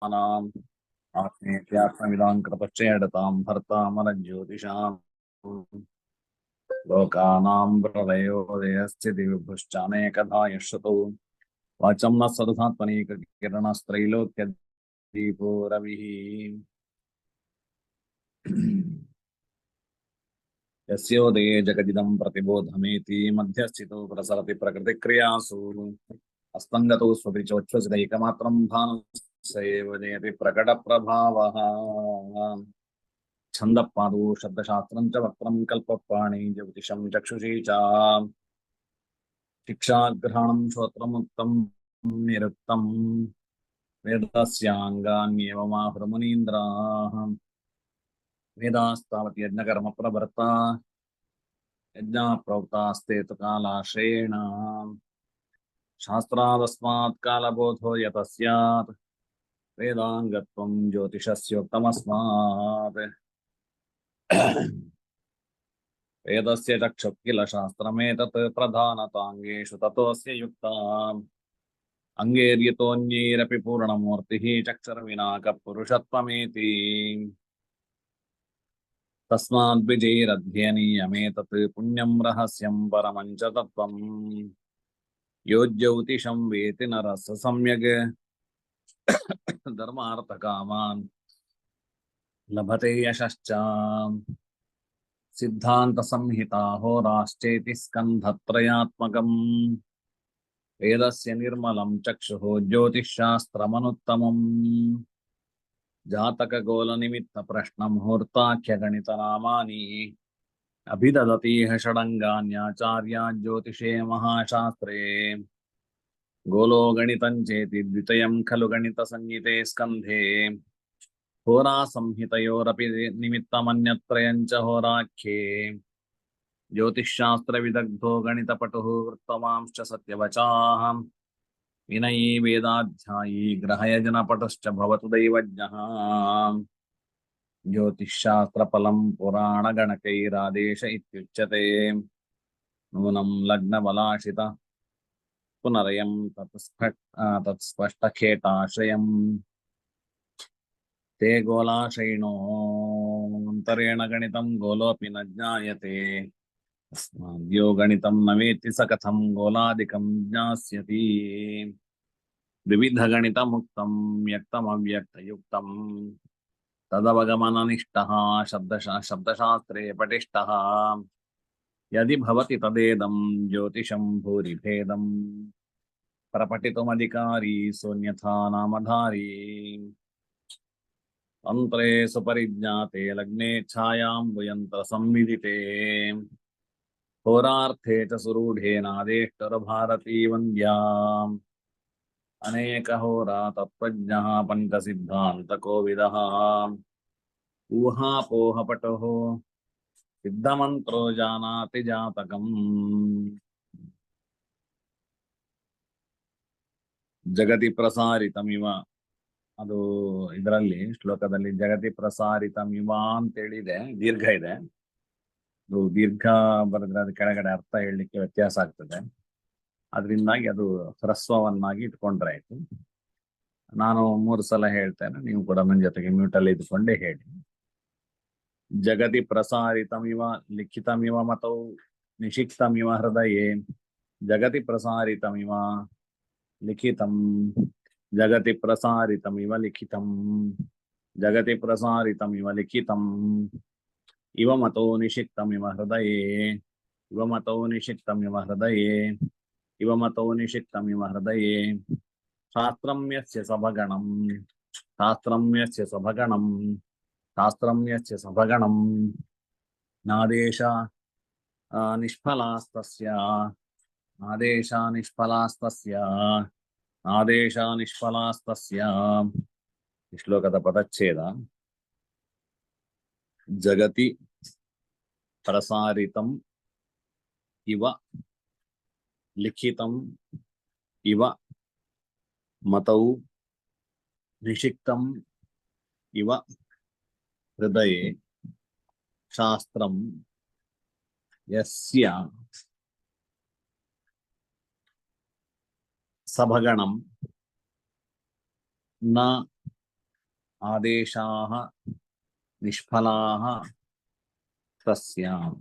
आत्मेत्यात्मविदां कृतश्चेदतां भर्तामरज्योतिषाम् लोकानां प्रलयोदयस्थितिविभुश्चानेकधा यश्रुतौ वाचं न सदधात्मनीकिरणस्त्रैलोक्यदीपो रविः यस्योदये जगदिदं प्रतिबोधमेति मध्यस्थितो प्रसरति प्रकृतिक्रियासु अस्तङ्गतौ स्वपिचोच्छ्वसितैकमात्रं भानुस्य एव जयति प्रकटप्रभावः छन्दःपादौ शब्दशास्त्रं च वक्त्रं कल्पप्राणी ज्योतिषं चक्षुषी च शिक्षाग्रहणं श्रोत्रमुक्तं निरुक्तं वेदस्याङ्गान्येवमाहुर्मुनीन्द्राः वेदास्तावत् यज्ञकर्मप्रवर्ता यज्ञाः प्रोक्तास्ते तु कालाश्रेयेण शास्त्रादस्मात् कालबोधो यतः स्यात् वेदाङ्गत्वं ज्योतिषस्योक्तमस्मात् वेदस्य चक्षुः किल शास्त्रमेतत् प्रधानताङ्गेषु ततोऽस्य युक्ता अङ्गेर्यतोऽन्यैरपि पूर्णमूर्तिः चक्षुर्विना पुरुषत्वमेति तस्माद्विजैरध्ययनीयमेतत् पुण्यं रहस्यं परमं च तत्त्वम् यो ज्योतिषं वेति नरः स सम्यग् धर्मार्थकामान् लभते यशश्च सिद्धान्तसंहिता होराश्चेति स्कन्धत्रयात्मकम् वेदस्य निर्मलं चक्षुः ज्योतिषशास्त्रमनुत्तमम् जातकगोलनिमित्तप्रश्नमुहूर्ताख्यगणितनामानि अभिदधतीह षडङ्गान्याचार्या ज्योतिषे महाशास्त्रे गोलो गणितं चेति द्वितयं खलु गणितसंहिते स्कन्धे होरासंहितयोरपि निमित्तमन्यत्रयं च होराख्ये ज्योतिषशास्त्रविदग्धो गणितपटुः वृत्तवांश्च सत्यवचाः विनयी वेदाध्यायी ग्रहयजनपटुश्च भवतु दैवज्ञः ज्योतिषशास्त्रफलं पुराणगणकैरादेश इत्युच्यते नूनं लग्नबलाशित पुनरयं तत्स्पष्टखेटाश्रयम् ते गोलाशयिनोऽन्तरेण गणितं गोलोऽपि न ज्ञायते तस्माद्यो गणितं न वेत्ति स कथं गोलादिकं ज्ञास्यति विविधगणितमुक्तं व्यक्तमव्यक्तयुक्तं तदवगमननिष्ठः शब्दशास्त्रे पटिष्ठः यदि भवति तदेदं ज्योतिषं भूरिभेदं प्रपठितुमधिकारी सोऽन्यथा नामधारी तन्त्रे सुपरिज्ञाते लग्ने छायाम्बुयन्त्रसंविदिते होरार्थे च सुरूढेनादेष्टरभारती वन्द्या अनेकहोरा तत्त्वज्ञः पञ्चसिद्धान्तकोविदः ऊहापोहपटुः सिद्धमन्त्रो जानाति जातकम् जगति प्रसारितमिव ಅದು ಇದರಲ್ಲಿ ಶ್ಲೋಕದಲ್ಲಿ ಜಗತಿ ಪ್ರಸಾರಿತಮಿವ ಅಂತೇಳಿದೆ, ದೀರ್ಘ ಇದೆ. ಅದು ದೀರ್ಘ ಬರೆದ್ರೆ ಅದು ಕೆಳಗಡೆ ಅರ್ಥ ಹೇಳಲಿಕ್ಕೆ ವ್ಯತ್ಯಾಸ ಆಗ್ತದೆ. ಅದರಿಂದಾಗಿ ಅದು ಹ್ರಸ್ವವನ್ನಾಗಿ ಇಟ್ಕೊಂಡ್ರೆ ಆಯ್ತು. ನಾನು 3 ಸಲ ಹೇಳ್ತೇನೆ, ನೀವು ಕೂಡ ನನ್ನ ಜೊತೆಗೆ ಮ್ಯೂಟಲ್ಲಿ ಇದ್ಕೊಂಡೇ ಹೇಳಿ. ಜಗತಿ ಪ್ರಸಾರಿತಮಿವ ಲಿಖಿತಮಿವ ಮತೌ ನಿಷಿಕ್ತಮಿವ ಹೃದಯೇ ಜಗತಿ ಪ್ರಸಾರಿತಮಿವ ಲಿಖಿತಂ जगति प्रसारितमिव लिखितं जगति प्रसारितमिव लिखितं इव मतो निषिक्तमिव हृदये इव मतो निषिक्तमिव हृदये इव मतो निषिक्तमिव हृदये शास्त्रं यस्य सभगणं शास्त्रं यस्य सभगणं शास्त्रं यस्य सभगणं नादेश निष्फलास्तस्य आदेश निष्फलास्तस्य आदेश निष्फलास्तस्य ಶ್ಲೋಕದ ಪದಚ್ಛೇದ ಜಗತಿ ಪ್ರಸಾರಿತಂ ಇವ ಲಿಖಿತಂ ಇವ ಮತೌ ನಿಷಿಕ್ತಂ ಇವ ಹೃದಯೇ ಶಾಸ್ತ್ರಂ ಯಸ್ಯ ಸಭಗಣಂ ನ ಆದೇಶಾಃ ನಿಷ್ಫಲಾಃ ತಸ್ಯಾಂ.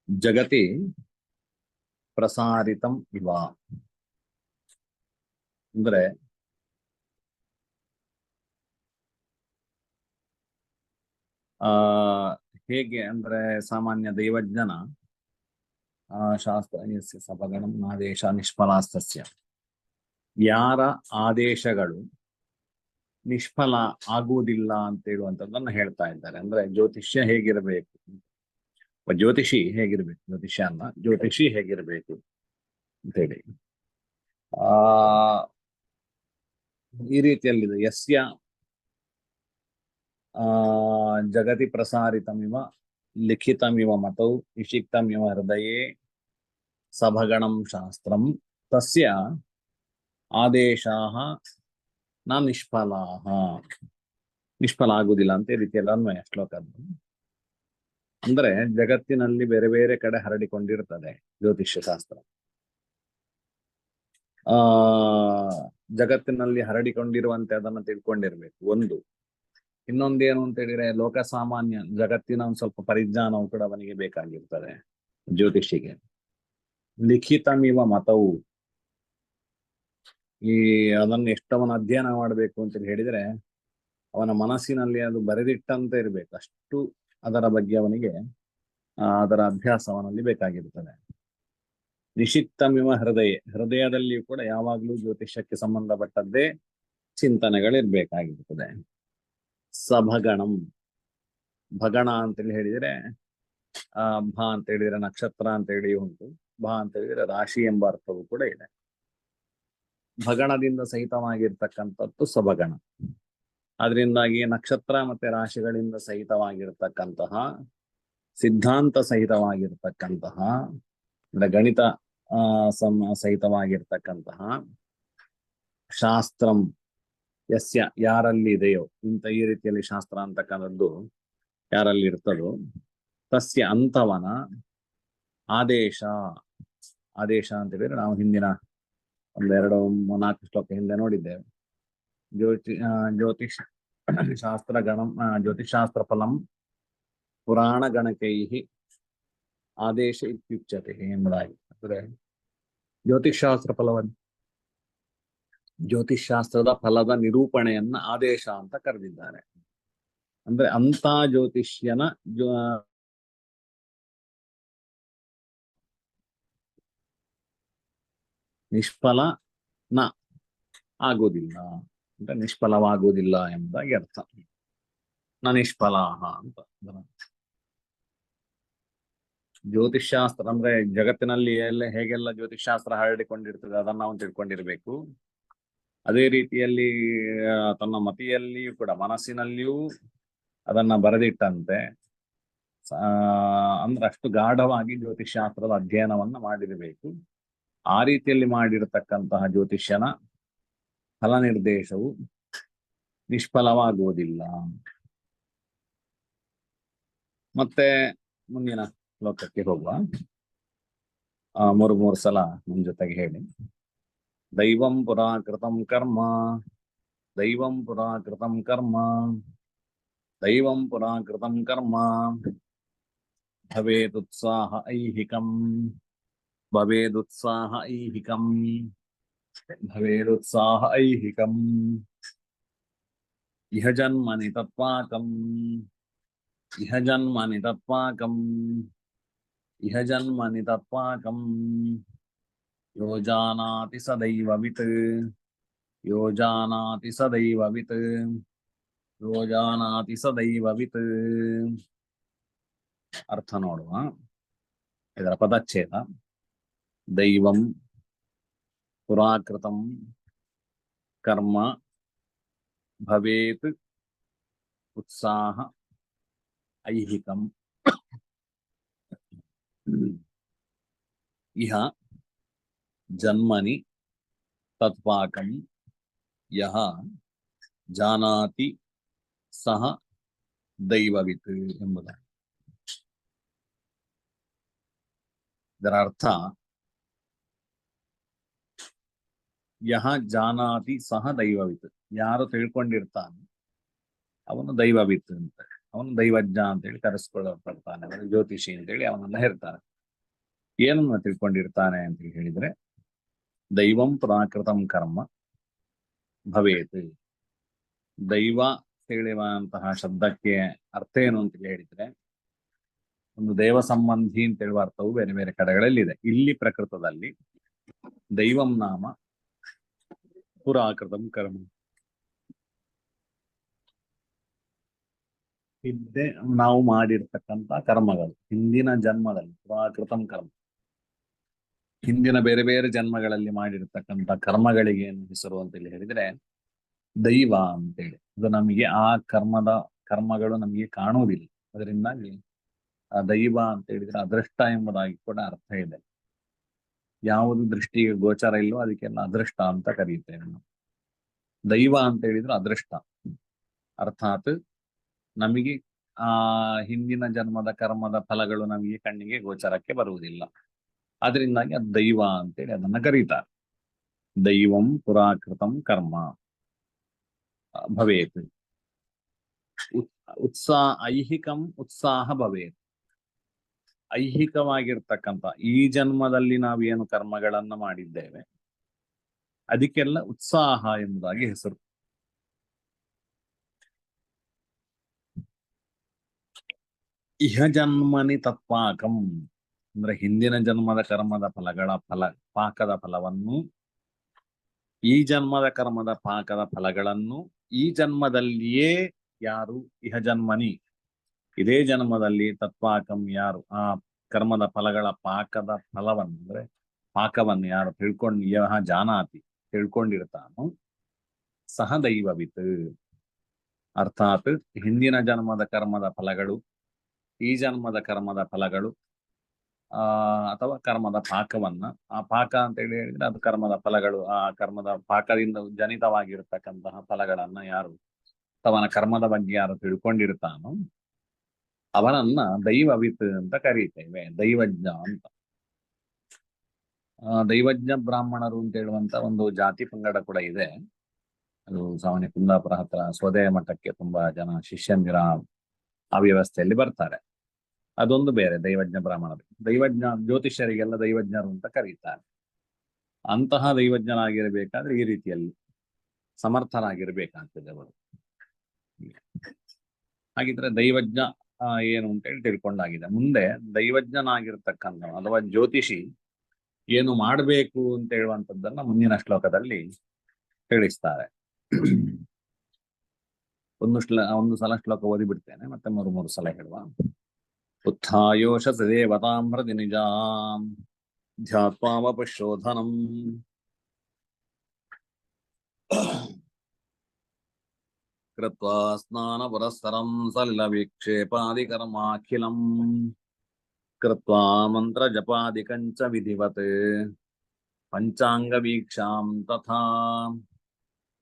ಜಗತಿ ಪ್ರಸಾರಿತಂ ಇವ. ಅಂದ್ರೆ ಆ ಹೇಗೆ ಅಂದ್ರೆ ಸಾಮಾನ್ಯ ದೈವಜ್ಞನ ಶಾಸ್ತ್ರ ಯಸ್ಯ ಸಪಗಣಂ ಆದೇಶ ನಿಷ್ಫಲಾಸ್ತಸ್ಯ. ಯಾರ ಆದೇಶಗಳು ನಿಷ್ಫಲ ಆಗುವುದಿಲ್ಲ ಅಂತ ಹೇಳುವಂಥದ್ದನ್ನ ಹೇಳ್ತಾ ಇದ್ದಾರೆ. ಅಂದ್ರೆ ಜ್ಯೋತಿಷ್ಯ ಹೇಗಿರಬೇಕು, ಜ್ಯೋತಿಷಿ ಹೇಗಿರ್ಬೇಕು, ಜ್ಯೋತಿಷ್ಯ ಅಲ್ಲ ಜ್ಯೋತಿಷಿ ಹೇಗಿರ್ಬೇಕು ಅಂತೇಳಿ ಆ ಈ ರೀತಿಯಲ್ಲಿದೆ. ಯಸ್ಯ ಜಗತಿ ಪ್ರಸಾರಿತಮಿವ ಲಿಖಿತಮಿವ ಮತೌ ನಿಷಿಕ್ತಮಿವ ಹೃದಯೇ ಸಭಗಣಂ ಶಾಸ್ತ್ರಂ ತಸ್ಯ ಆದೇಶಾಃ ನ ನಿಷ್ಫಲಾಃ. ನಿಷ್ಫಲ ಆಗುವುದಿಲ್ಲ ಅಂತ ಈ ರೀತಿಯಲ್ಲಿ ಅನ್ವಯ ಶ್ಲೋಕದ್ದು. ಅಂದ್ರೆ ಜಗತ್ತಿನಲ್ಲಿ ಬೇರೆ ಬೇರೆ ಕಡೆ ಹರಡಿಕೊಂಡಿರ್ತದೆ ಜ್ಯೋತಿಷ್ಯ ಶಾಸ್ತ್ರ. ಆ ಜಗತ್ತಿನಲ್ಲಿ ಹರಡಿಕೊಂಡಿರುವಂತೆ ಅದನ್ನು ತಿಳ್ಕೊಂಡಿರ್ಬೇಕು ಒಂದು. ಇನ್ನೊಂದೇನು ಅಂತ ಹೇಳಿದ್ರೆ ಲೋಕ ಸಾಮಾನ್ಯ ಜಗತ್ತಿನ ಒಂದು ಸ್ವಲ್ಪ ಪರಿಜ್ಞಾನವು ಕೂಡ ಅವನಿಗೆ ಬೇಕಾಗಿರ್ತದೆ ಜ್ಯೋತಿಷಿಗೆ. ಲಿಖಿತಮಿವ ಮತವು, ಈ ಅದನ್ನು ಎಷ್ಟವನ ಅಧ್ಯಯನ ಮಾಡಬೇಕು ಅಂತ ಹೇಳಿದ್ರೆ ಅವನ ಮನಸ್ಸಿನಲ್ಲಿ ಅದು ಬರೆದಿಟ್ಟಂತೆ ಇರಬೇಕು. ಅಷ್ಟು ಅದರ ಬಗ್ಗೆ ಅವನಿಗೆ ಅದರ ಅಭ್ಯಾಸ ಅವನಲ್ಲಿ ಬೇಕಾಗಿರ್ತದೆ. ನಿಷಿಕ್ತಮಿವ ಹೃದಯದಲ್ಲಿಯೂ ಕೂಡ ಯಾವಾಗಲೂ ಜ್ಯೋತಿಷ್ಯಕ್ಕೆ ಸಂಬಂಧಪಟ್ಟದ್ದೇ ಚಿಂತನೆಗಳಿರ್ಬೇಕಾಗಿರ್ತದೆ. ಸಭಗಣಂ, ಭಗಣ ಅಂತೇಳಿ ಹೇಳಿದ್ರೆ ಭ ಅಂತ ಹೇಳಿದ್ರೆ ನಕ್ಷತ್ರ ಅಂತ ಹೇಳಿ ಉಂಟು, ಭ ಅಂತ ಹೇಳಿದ್ರೆ ರಾಶಿ ಎಂಬ ಅರ್ಥವೂ ಕೂಡ ಇದೆ. ಭಗಣದಿಂದ ಸಹಿತವಾಗಿರ್ತಕ್ಕಂಥದ್ದು ಸಭಗಣ. ಅದರಿಂದಾಗಿ ನಕ್ಷತ್ರ ಮತ್ತೆ ರಾಶಿಗಳಿಂದ ಸಹಿತವಾಗಿರ್ತಕ್ಕಂತಹ, ಸಿದ್ಧಾಂತ ಸಹಿತವಾಗಿರ್ತಕ್ಕಂತಹ, ಗಣಿತ ಸಹಿತವಾಗಿರ್ತಕ್ಕಂತಹ ಶಾಸ್ತ್ರಂ ಯಸ್ಯ ಯಾರಲ್ಲಿ ಇದೆಯೋ, ಇಂಥ ಈ ರೀತಿಯಲ್ಲಿ ಶಾಸ್ತ್ರ ಅಂತಕ್ಕಂಥದ್ದು ಯಾರಲ್ಲಿ ಇರ್ತದೋ, ತಸ್ಯ ಅಂತವನ ಆದೇಶ. ಆದೇಶ ಅಂತ ಹೇಳಿದ್ರೆ ನಾವು ಹಿಂದಿನ 2-4 ಶ್ಲೋಕ ಹಿಂದೆ ನೋಡಿದ್ದೇವೆ. ಜ್ಯೋತಿಷ್ ಶಾಸ್ತ್ರ ಗಣಂ ಜ್ಯೋತಿಷಾಸ್ತ್ರ ಫಲಂ ಪುರಾಣ ಗಣಕೈ ಆದೇಶ ಇತ್ಯುಚ್ಯತೆ ಎಂಬುದಾಗಿ. ಅಂದ್ರೆ ಜ್ಯೋತಿಷಾಸ್ತ್ರದ ಫಲದ ನಿರೂಪಣೆಯನ್ನ ಆದೇಶ ಅಂತ ಕರೆದಿದ್ದಾರೆ. ಅಂದ್ರೆ ಅಂತ ಜ್ಯೋತಿಷ್ಯನ ನಿಷ್ಫಲ ನ ಆಗೋದಿಲ್ಲ, ಅಂದ್ರೆ ನಿಷ್ಫಲವಾಗುವುದಿಲ್ಲ ಎಂಬುದಾಗಿ ಅರ್ಥ. ನ ನಿಷ್ಫಲ ಅಂತ. ಜ್ಯೋತಿಷ್ಶಾಸ್ತ್ರ ಅಂದ್ರೆ ಜಗತ್ತಿನಲ್ಲಿ ಹೇಗೆಲ್ಲ ಜ್ಯೋತಿಷ್ಶಾಸ್ತ್ರ ಹರಡಿಕೊಂಡಿರ್ತದೆ ಅದನ್ನ ನಾವು ತಿಳ್ಕೊಂಡಿರ್ಬೇಕು. ಅದೇ ರೀತಿಯಲ್ಲಿ ತನ್ನ ಮತಿಯಲ್ಲಿಯೂ ಕೂಡ ಮನಸ್ಸಿನಲ್ಲಿಯೂ ಅದನ್ನ ಬರೆದಿಟ್ಟಂತೆ ಅಂದ್ರೆ ಅಷ್ಟು ಗಾಢವಾಗಿ ಜ್ಯೋತಿಷ್ಶಾಸ್ತ್ರದ ಅಧ್ಯಯನವನ್ನ ಮಾಡಿರಬೇಕು. ಆ ರೀತಿಯಲ್ಲಿ ಮಾಡಿರತಕ್ಕಂತಹ ಜ್ಯೋತಿಷ್ಯನ ಫಲ ನಿರ್ದೇಶವು ನಿಷ್ಫಲವಾಗುವುದಿಲ್ಲ. ಮತ್ತೆ ಮುಂದಿನ ಶ್ಲೋಕಕ್ಕೆ ಹೋಗುವ. 3 ಸಲ ನಮ್ಮ ಜೊತೆಗೆ ಹೇಳಿ. ದೈವಂ ಪುರಾಕೃತಂ ಕರ್ಮ, ದೈವಂ ಪುರಾಕೃತಂ ಕರ್ಮ, ದೈವಂ ಪುರಾಕೃತಂ ಕರ್ಮ, ಭವೇದುತ್ಸಾಹ ಐಹಿಕಂ, ಭವೇದುತ್ಸಾಹ ಐಹಿಕಂ, ಭವೇದುತ್ಸಾಹ ಐಹಿಕಂ, ಇಹ ಜನ್ಮನಿ ತತ್ವಾಕಂ, ಇಹ ಜನ್ಮನಿ ತತ್ವಾಕಂ, ಇಹ ಜನ್ಮನಿ ತತ್ವಾಕಂ, ಯೋ ಜಾನಾತಿ ಸದೈವವಿತ್, ಯೋ ಜಾನಾತಿ ಸದೈವವಿತ್, ಯೋ ಜಾನಾತಿ ಸದೈವವಿತ್. ಅರ್ಥ ನೋಡುವ. ಇದರ ಪದಚ್ಛೇದ: ದೈವಂ ಪುರಾಕೃತಂ ಕರ್ಮ ಭವೇತ್ ಉತ್ಸಾಹ ಐಹಿಕಂ, ಇಹ ಜನ್ಮನಿ ತತ್ಪಾಕಂ ಯಹ ಜಾನಾತಿ ಸಹ ದೈವವಿತ್ ಎಂಬುದು. ಇದರ ಅರ್ಥ ಯಹ ಜಾನಾತಿ ಸಹ ದೈವವಿತ್, ಯಾರು ತಿಳ್ಕೊಂಡಿರ್ತಾನೆ ಅವನು ದೈವವಿತ್ ಅಂತ, ಅವನು ದೈವಜ್ಞ ಅಂತೇಳಿ ಕರೆಸ್ಕೊಳ್ಳಲ್ಪಡ್ತಾನೆ, ಅವನು ಜ್ಯೋತಿಷಿ ಅಂತೇಳಿ ಅವನನ್ನ ಹೇಳ್ತಾರೆ. ಏನನ್ನ ತಿಳ್ಕೊಂಡಿರ್ತಾನೆ ಅಂತ ಹೇಳಿದ್ರೆ ದೈವಂ ಪ್ರಾಕೃತಂ ಕರ್ಮ ಭವೇತ್. ದೈವ ಹೇಳುವಂತಹ ಶಬ್ದಕ್ಕೆ ಅರ್ಥ ಏನು ಅಂತ ಹೇಳಿದ್ರೆ ಒಂದು ದೇವ ಸಂಬಂಧಿ ಅಂತ ಹೇಳುವ ಅರ್ಥವು ಬೇರೆ ಬೇರೆ ಕಡೆಗಳಲ್ಲಿ ಇದೆ. ಇಲ್ಲಿ ಪ್ರಕೃತದಲ್ಲಿ ದೈವಂ ನಾಮ ಪುರಾಕೃತಂ ಕರ್ಮ, ಹಿಂದೆ ನಾವು ಮಾಡಿರ್ತಕ್ಕಂಥ ಕರ್ಮಗಳು, ಹಿಂದಿನ ಜನ್ಮದಲ್ಲಿ ಪುರಾಕೃತಂ ಕರ್ಮ, ಹಿಂದಿನ ಬೇರೆ ಬೇರೆ ಜನ್ಮಗಳಲ್ಲಿ ಮಾಡಿರ್ತಕ್ಕಂಥ ಕರ್ಮಗಳಿಗೆ ಏನು ಹೆಸರು ಅಂತ ಹೇಳಿದ್ರೆ ದೈವ ಅಂತೇಳಿ. ಅದು ನಮಗೆ ಆ ಕರ್ಮಗಳು ನಮಗೆ ಕಾಣುವುದಿಲ್ಲ, ಅದರಿಂದಾಗಿ ಆ ದೈವ ಅಂತ ಹೇಳಿದ್ರೆ ಅದೃಷ್ಟ ಎಂಬುದಾಗಿ ಕೂಡ ಅರ್ಥ ಇದೆ. ಯಾವುದು ದೃಷ್ಟಿಗೆ ಗೋಚರ ಇಲ್ಲೋ ಅದಕ್ಕೆಲ್ಲ ಅದೃಷ್ಟ ಅಂತ ಕರೀತೇವೆ ನಾವು. ದೈವ ಅಂತ ಹೇಳಿದ್ರೆ ಅದೃಷ್ಟ, ಅರ್ಥಾತ್ ನಮಗೆ ಆ ಹಿಂದಿನ ಜನ್ಮದ ಕರ್ಮದ ಫಲಗಳು ನಮಗೆ ಕಣ್ಣಿಗೆ ಗೋಚರಕ್ಕೆ ಬರುವುದಿಲ್ಲ, ಅದರಿಂದಾಗಿ ಅದು ದೈವ ಅಂತೇಳಿ ಅದನ್ನ ಕರೀತಾರೆ. ದೈವಂ ಪುರಾಕೃತಂ ಕರ್ಮ ಭವೇತ್. ಉತ್ಸಾಹ ಐಹಿಕಂ ಉತ್ಸಾಹ ಭವೇತ್. ಐಹಿಕವಾಗಿರ್ತಕ್ಕಂಥ ಈ ಜನ್ಮದಲ್ಲಿ ನಾವೇನು ಕರ್ಮಗಳನ್ನ ಮಾಡಿದ್ದೇವೆ ಅದಕ್ಕೆಲ್ಲ ಉತ್ಸಾಹ ಎಂಬುದಾಗಿ ಹೆಸರು. ಇಹ ಜನ್ಮನಿ ತತ್ಪಾಕಂ ಅಂದ್ರೆ ಹಿಂದಿನ ಜನ್ಮದ ಕರ್ಮದ ಪಾಕದ ಫಲವನ್ನು, ಈ ಜನ್ಮದ ಕರ್ಮದ ಪಾಕದ ಫಲಗಳನ್ನು ಈ ಜನ್ಮದಲ್ಲಿಯೇ ಯಾರು ಇಹ ಜನ್ಮನಿ ಇದೇ ಜನ್ಮದಲ್ಲಿ ತತ್ಪಾಕಂ ಯಾರು ಆ ಕರ್ಮದ ಫಲಗಳ ಪಾಕದ ಫಲವನ್ನು ಅಂದ್ರೆ ಪಾಕವನ್ನು ಯಾರು ಯಹ ಜಾನಾತಿ ತಿಳ್ಕೊಂಡಿರ್ತಾನೋ ಸಹ ದೈವವಿತ್, ಅರ್ಥಾತ್ ಹಿಂದಿನ ಜನ್ಮದ ಕರ್ಮದ ಫಲಗಳು, ಈ ಜನ್ಮದ ಕರ್ಮದ ಫಲಗಳು ಅಥವಾ ಕರ್ಮದ ಪಾಕವನ್ನ, ಆ ಪಾಕ ಅಂತ ಹೇಳಿದ್ರೆ ಅದು ಕರ್ಮದ ಫಲಗಳು, ಆ ಕರ್ಮದ ಪಾಕದಿಂದ ಜನಿತವಾಗಿರ್ತಕ್ಕಂತಹ ಫಲಗಳನ್ನ ಯಾರು ಅವನ ಕರ್ಮದ ಬಗ್ಗೆ ಯಾರು ತಿಳ್ಕೊಂಡಿರ್ತಾನೋ ಅವನನ್ನ ದೈವವಿತ್ ಅಂತ ಕರೀತೇವೆ, ದೈವಜ್ಞ ಅಂತ. ದೈವಜ್ಞ ಬ್ರಾಹ್ಮಣರು ಅಂತ ಹೇಳುವಂತ ಒಂದು ಜಾತಿ ಪಂಗಡ ಕೂಡ ಇದೆ. ಅದು ಸಾಮಾನ್ಯ ಕುಂದಾಪುರ ಹತ್ರ ಸ್ವದೇಯ ಮಠಕ್ಕೆ ತುಂಬಾ ಜನ ಶಿಷ್ಯಂದಿರ ಆ ವ್ಯವಸ್ಥೆಯಲ್ಲಿ ಬರ್ತಾರೆ. ಅದೊಂದು ಬೇರೆ ದೈವಜ್ಞ ಬ್ರಾಹ್ಮಣರು. ದೈವಜ್ಞ ಜ್ಯೋತಿಷ್ಯರಿಗೆಲ್ಲ ದೈವಜ್ಞರು ಅಂತ ಕರೀತಾರೆ. ಅಂತಹ ದೈವಜ್ಞನಾಗಿರ್ಬೇಕಾದ್ರೆ ಈ ರೀತಿಯಲ್ಲಿ ಸಮರ್ಥನಾಗಿರ್ಬೇಕಾಗ್ತದೆ ಅವರು. ಹಾಗಿದ್ರೆ ದೈವಜ್ಞ ಏನು ಅಂತ ಹೇಳಿ ತಿಳ್ಕೊಂಡಾಗಿದೆ. ಮುಂದೆ ದೈವಜ್ಞನಾಗಿರ್ತಕ್ಕಂಥ ಅಥವಾ ಜ್ಯೋತಿಷಿ ಏನು ಮಾಡಬೇಕು ಅಂತ ಹೇಳುವಂಥದ್ದನ್ನ ಮುಂದಿನ ಶ್ಲೋಕದಲ್ಲಿ ತಿಳಿಸ್ತಾರೆ. ಒಂದು ಸಲ ಶ್ಲೋಕ ಓದಿ ಬಿಡ್ತೇನೆ, ಮತ್ತೆ ಮೂರು ಸಲ ಹೇಳುವ. ಉತ್ಥಾಯೋಷ ದೇವತಾಂ ಹೃದಿ ನಿಜಾಂ ಧ್ಯಾತ್ವಾವಪಶೋಧನಂ ಕೃತ್ವಾ ಸ್ನಾನ ಪುರಸ್ಸರಂ ಸಲಿಲವಿಕ್ಷೇಪಾದಿಕರ್ಮಾಖಿಲಂ ಕೃತ್ವಾ ಮಂತ್ರ ಜಪಾದಿಕಂಚ ವಿಧಿವತ್ ಪಂಚಾಂಗವೀಕ್ಷಾಂ ತಥಾ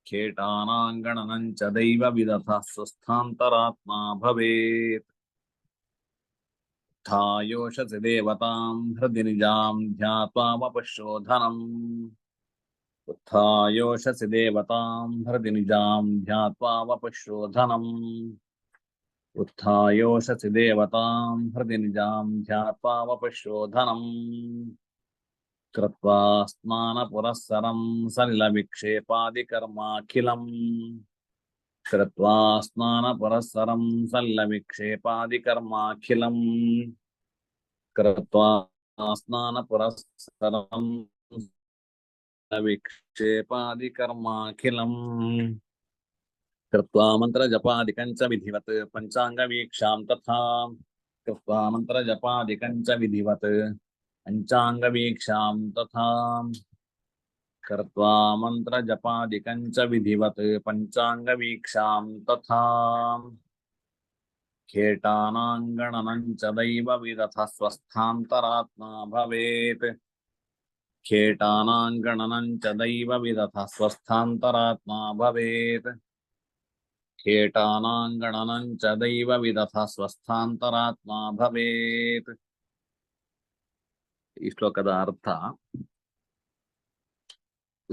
ಖೇಟಾನಾಂಗಣನಂಚ ದೈವ ವಿದಥ ಸ್ವಸ್ಥಾಂತರಾತ್ಮ ಭವೇತ್. ಉತ್ಥಾಯೋಷಸಿ ದೇವತಾಂ ಹೃದಿ ನಿಜಾಂ ಧ್ಯಾತ್ವಾವಪಶೋಧನಂ ಉತ್ಥಾಯೋಷಸಿ ದೇವತಾಂ ಹೃದಿ ನಿಜಾಂ ಧ್ಯಾತ್ವಾವಪಶೋಧನಂ ಉತ್ಥಾಯೋಷಸಿ ದೇವತಾಂ ಹೃದಿ ನಿಜಾಂ ಧ್ಯಾತ್ವಾವಪಶೋಧನಂ ಕೃತ್ವಾ ಸ್ನಾನ ಪುರಸ್ಸರಂ ಸಲಿಲವಿಕ್ಷೇಪಾದಿಕರ್ಮಾಖಿಲಂ ಕೃತ್ವಾ ಸ್ನಾನ ಪುರಸ್ಸರಂ ಸಲಿಲವಿಕ್ಷೇಪಾದಿಕರ್ಮಾಖಿಲಂ ಕೃತ್ವಾ ಸ್ನಾನ ಪುರಸ್ಸರಂ ವಿಕ್ಷೇಪಾದಿಕರ್ಮಾಖಿಲಂ ಕೃತ್ವಾ ಮಂತ್ರ ಜಪಾದಿಕಂಚ ವಿಧಿವತ್ ಪಂಚಾಂಗವೀಕ್ಷಾಂ ತಥಾ ಕೃತ್ವಾ ಮಂತ್ರ ಜಪಾದಿಕಂಚ ವಿಧಿವತ್ ಪಂಚಾಂಗವೀಕ್ಷಾಂ ತಥಾ ಕೃತ್ವಾ ಮಂತ್ರ ಜಪಾದಿಕಂಚ ವಿಧಿವತ್ ಪಂಚಾಂಗವೀಕ್ಷಾಂ ತಥಾ ಖೇಟಾನಾಂಗಣನಂಚ ದೈವ ವಿದಥ ಸ್ವಸ್ಥಾಂತರಾತ್ಮ ಭವೇತ್ ಖೇಟಾನಾಂಗಣನಂಚ ದೈವ ವಿದಥ ಸ್ವಸ್ಥಾಂತರಾತ್ಮ ಭವೇತ್ ಹೇಟಾನಾಂಗಣನಂಚ ದೈವ ವಿದಥ ಸ್ವಸ್ಥಾಂತರಾತ್ಮ ಭವೇತ್. ಈ ಶ್ಲೋಕದ ಅರ್ಥ: